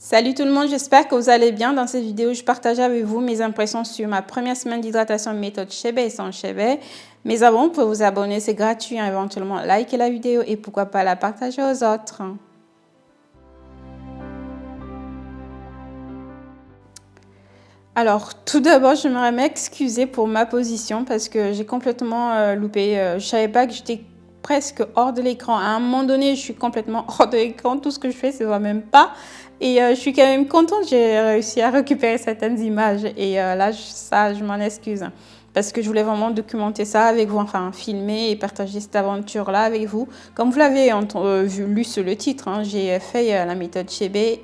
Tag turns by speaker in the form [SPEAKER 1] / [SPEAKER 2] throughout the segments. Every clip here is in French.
[SPEAKER 1] Salut tout le monde, j'espère que vous allez bien. Dans cette vidéo, je partage avec vous mes impressions sur ma première semaine d'hydratation méthode Chebe et sans Chebe. Mais avant, vous pouvez vous abonner, c'est gratuit, éventuellement liker la vidéo et pourquoi pas la partager aux autres. Alors, tout d'abord, j'aimerais m'excuser pour ma position parce que j'ai complètement loupé. Je savais pas que j'étais presque hors de l'écran. À un moment donné, je suis complètement hors de l'écran. Tout ce que je fais, c'est voit même pas. Et je suis quand même contente. J'ai réussi à récupérer certaines images. Et là, je m'en excuse. Parce que je voulais vraiment documenter ça avec vous, enfin filmer et partager cette aventure-là avec vous. Comme vous l'avez lu sur le titre, hein, j'ai fait la méthode Chebe.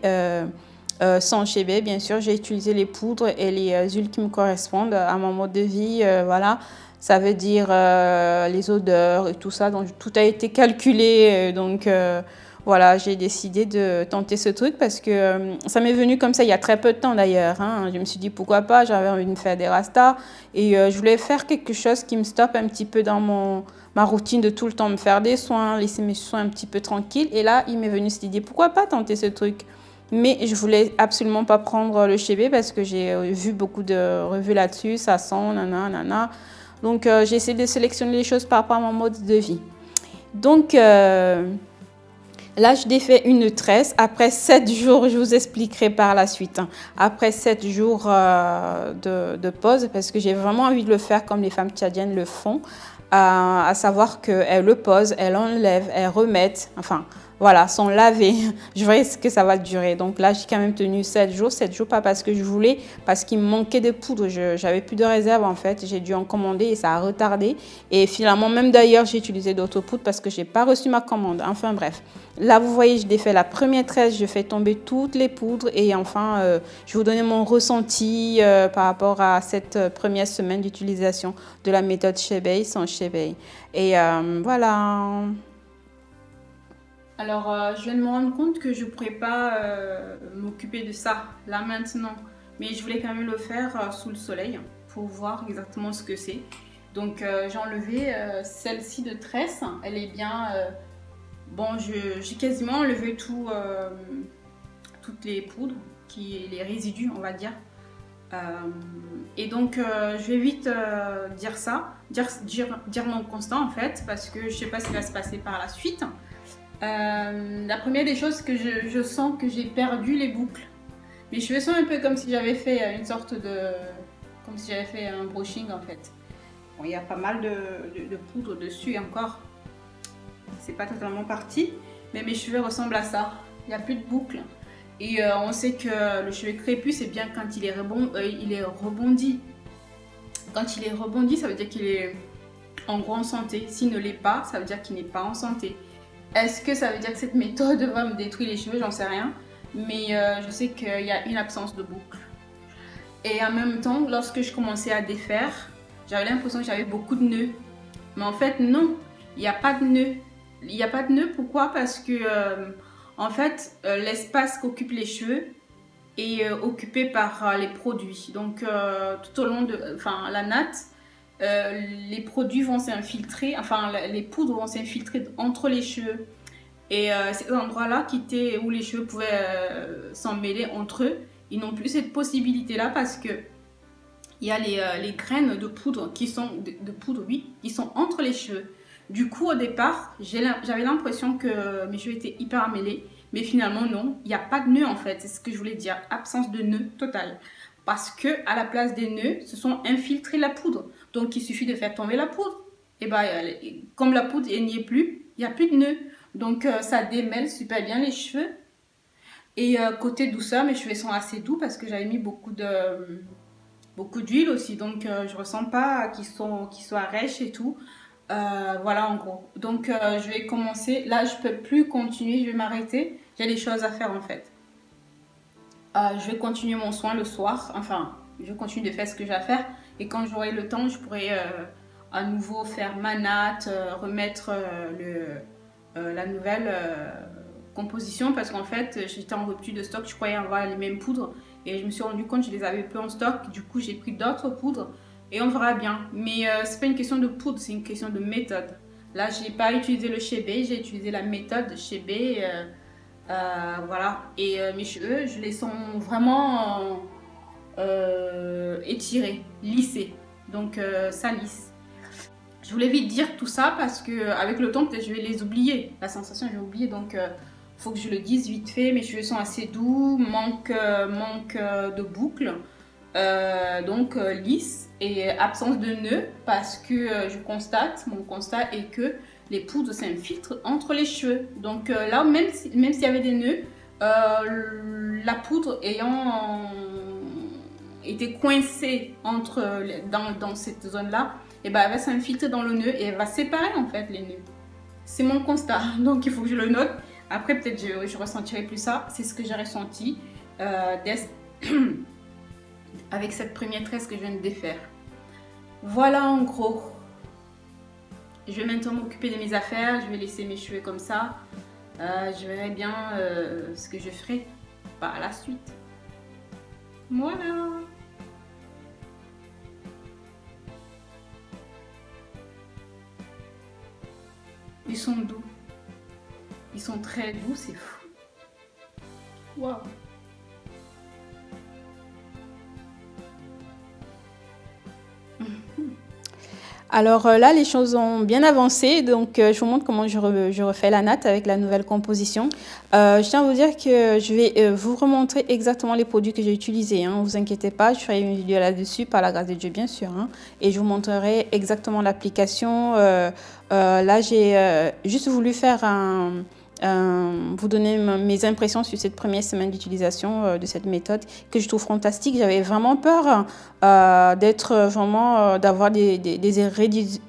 [SPEAKER 1] Sans Chebe, bien sûr, j'ai utilisé les poudres et les huiles qui me correspondent à mon mode de vie. Voilà, ça veut dire les odeurs et tout ça. Donc, tout a été calculé. Voilà, j'ai décidé de tenter ce truc parce que ça m'est venu comme ça il y a très peu de temps d'ailleurs. Hein. Je me suis dit pourquoi pas, j'avais envie de me faire des rastas et je voulais faire quelque chose qui me stoppe un petit peu dans ma routine de tout le temps me faire des soins, laisser mes soins un petit peu tranquilles. Et là, il m'est venu cette idée, pourquoi pas tenter ce truc? Mais je voulais absolument pas prendre le Chebe parce que j'ai vu beaucoup de revues là-dessus, ça sent, nana. Donc j'ai essayé de sélectionner les choses par rapport à mon mode de vie. Donc là, je défais une tresse. Après 7 jours, je vous expliquerai par la suite. Hein. Après 7 jours de pause, parce que j'ai vraiment envie de le faire comme les femmes tchadiennes le font, à savoir qu'elles le posent, elles enlèvent, elles remettent, enfin... Voilà, sont lavés. Je verrai ce que ça va durer. Donc là, j'ai quand même tenu 7 jours. 7 jours, pas parce que je voulais, parce qu'il me manquait de poudre. J'avais plus de réserve en fait. J'ai dû en commander et ça a retardé. Et finalement, même d'ailleurs, j'ai utilisé d'autres poudres parce que j'ai pas reçu ma commande. Enfin bref. Là, vous voyez, je défais la première tresse. Je fais tomber toutes les poudres. Et enfin, je vais vous donner mon ressenti par rapport à cette première semaine d'utilisation de la méthode Chebe sans Chebe. Et voilà. Alors, je viens de me rendre compte que je ne pourrais pas m'occuper de ça là maintenant. Mais je voulais quand même le faire sous le soleil pour voir exactement ce que c'est. Donc, j'ai enlevé celle-ci de tresse. Elle est bien... bon, j'ai quasiment enlevé toutes les poudres, les résidus, on va dire. Et donc, je vais vite dire mon constat en fait, parce que je ne sais pas ce qui va se passer par la suite. La première des choses que je sens que j'ai perdu les boucles. Mes cheveux sont un peu comme si j'avais fait une sorte de... comme si j'avais fait un brushing en fait. Bon, il y a pas mal de poudre dessus encore. C'est pas totalement parti, mais mes cheveux ressemblent à ça. Il n'y a plus de boucles. Et on sait que le cheveu crépus, c'est bien quand il est rebondi. Quand il est rebondi, ça veut dire qu'il est en grande santé. S'il ne l'est pas, ça veut dire qu'il n'est pas en santé. Est-ce que ça veut dire que cette méthode va me détruire les cheveux? J'en sais rien. Mais je sais qu'il y a une absence de boucles. Et en même temps, lorsque je commençais à défaire, j'avais l'impression que j'avais beaucoup de nœuds. Mais en fait, non, il n'y a pas de nœuds. Il n'y a pas de nœuds, pourquoi? Parce que, en fait, l'espace qu'occupent les cheveux est occupé par les produits. Donc, tout au long de la natte, les produits vont s'infiltrer, enfin les poudres vont s'infiltrer entre les cheveux. Et ces endroits-là où les cheveux pouvaient s'en mêler entre eux, ils n'ont plus cette possibilité-là parce que il y a les graines de poudre qui sont qui sont entre les cheveux. Du coup, au départ, j'avais l'impression que mes cheveux étaient hyper mêlés, mais finalement non, il n'y a pas de nœuds en fait. C'est ce que je voulais dire, absence de nœuds totale. Parce que à la place des nœuds, se sont infiltrés la poudre. Donc il suffit de faire tomber la poudre. Et ben, comme la poudre n'y est plus, il n'y a plus de nœuds. Donc ça démêle super bien les cheveux. Et côté douceur, mes cheveux sont assez doux parce que j'avais mis beaucoup d'huile aussi. Donc je ressens pas qu'ils soient rêches et tout. Voilà en gros. Donc je vais commencer. Là, je peux plus continuer, je vais m'arrêter. J'ai des choses à faire en fait. Je vais continuer mon soin le soir. Enfin, je continue de faire ce que j'ai à faire. Et quand j'aurai le temps, je pourrai à nouveau faire ma natte, remettre la nouvelle composition. Parce qu'en fait, j'étais en rupture de stock. Je croyais avoir les mêmes poudres. Et je me suis rendu compte que je les avais peu en stock. Du coup, j'ai pris d'autres poudres. Et on verra bien. Mais c'est pas une question de poudre, c'est une question de méthode. Là, je n'ai pas utilisé le Chebe, j'ai utilisé la méthode Chebe. Voilà. Et mes cheveux, je les sens vraiment étirés, lissés. Donc ça lisse. Je voulais vite dire tout ça parce que avec le temps, peut-être je vais les oublier. La sensation, je vais oublier. Donc faut que je le dise vite fait. Mes cheveux sont assez doux, manque de boucles. Donc lisse et absence de nœuds parce que mon constat est que les poudres s'infiltrent entre les cheveux. Donc là, même s'il y avait des nœuds, la poudre ayant été coincée dans cette zone-là, et ben, elle va s'infiltrer dans le nœud et elle va séparer en fait les nœuds. C'est mon constat, donc il faut que je le note. Après, peut-être je ressentirai plus ça. C'est ce que j'ai ressenti avec cette première tresse que je viens de défaire. Voilà en gros. Je vais maintenant m'occuper de mes affaires. Je vais laisser mes cheveux comme ça. Je verrai bien ce que je ferai par la suite. Voilà. Ils sont doux. Ils sont très doux, c'est fou. Waouh.
[SPEAKER 2] Alors là, les choses ont bien avancé, donc je vous montre comment je refais la natte avec la nouvelle composition. Je tiens à vous dire que je vais vous remontrer exactement les produits que j'ai utilisés. Ne vous inquiétez pas, je ferai une vidéo là-dessus, par la grâce de Dieu bien sûr. Et je vous montrerai exactement l'application. Là, j'ai juste voulu faire vous donner mes impressions sur cette première semaine d'utilisation de cette méthode que je trouve fantastique. J'avais vraiment peur d'avoir des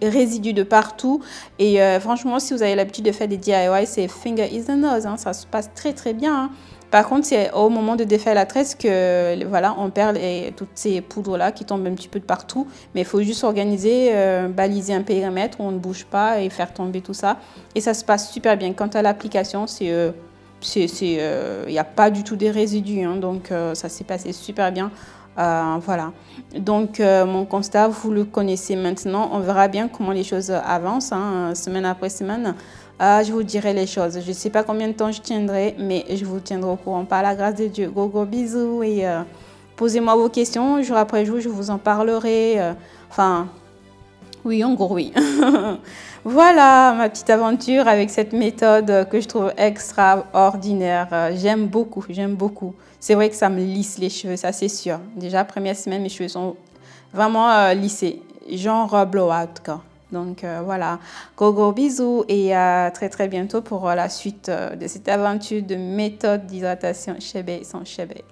[SPEAKER 2] résidus de partout. Et franchement, si vous avez l'habitude de faire des DIY, c'est finger is the nose. Ça se passe très très bien. Par contre, c'est au moment de défaire la tresse que voilà, on perd toutes ces poudres-là qui tombent un petit peu de partout. Mais il faut juste organiser, baliser un périmètre où on ne bouge pas et faire tomber tout ça. Et ça se passe super bien. Quant à l'application, il n'y a pas du tout des résidus. Donc, ça s'est passé super bien. Voilà. Donc, mon constat, vous le connaissez maintenant. On verra bien comment les choses avancent, semaine après semaine. Je vous dirai les choses. Je ne sais pas combien de temps je tiendrai, mais je vous tiendrai au courant par la grâce de Dieu. Gros bisous et posez-moi vos questions. Jour après jour, je vous en parlerai. Oui, en gros, oui. Voilà ma petite aventure avec cette méthode que je trouve extraordinaire. J'aime beaucoup, j'aime beaucoup. C'est vrai que ça me lisse les cheveux, ça c'est sûr. Déjà, première semaine, mes cheveux sont vraiment lissés. Genre blowout, quoi. Donc voilà, gros bisous et à très très bientôt pour la suite de cette aventure de méthode d'hydratation chébé sans chébé.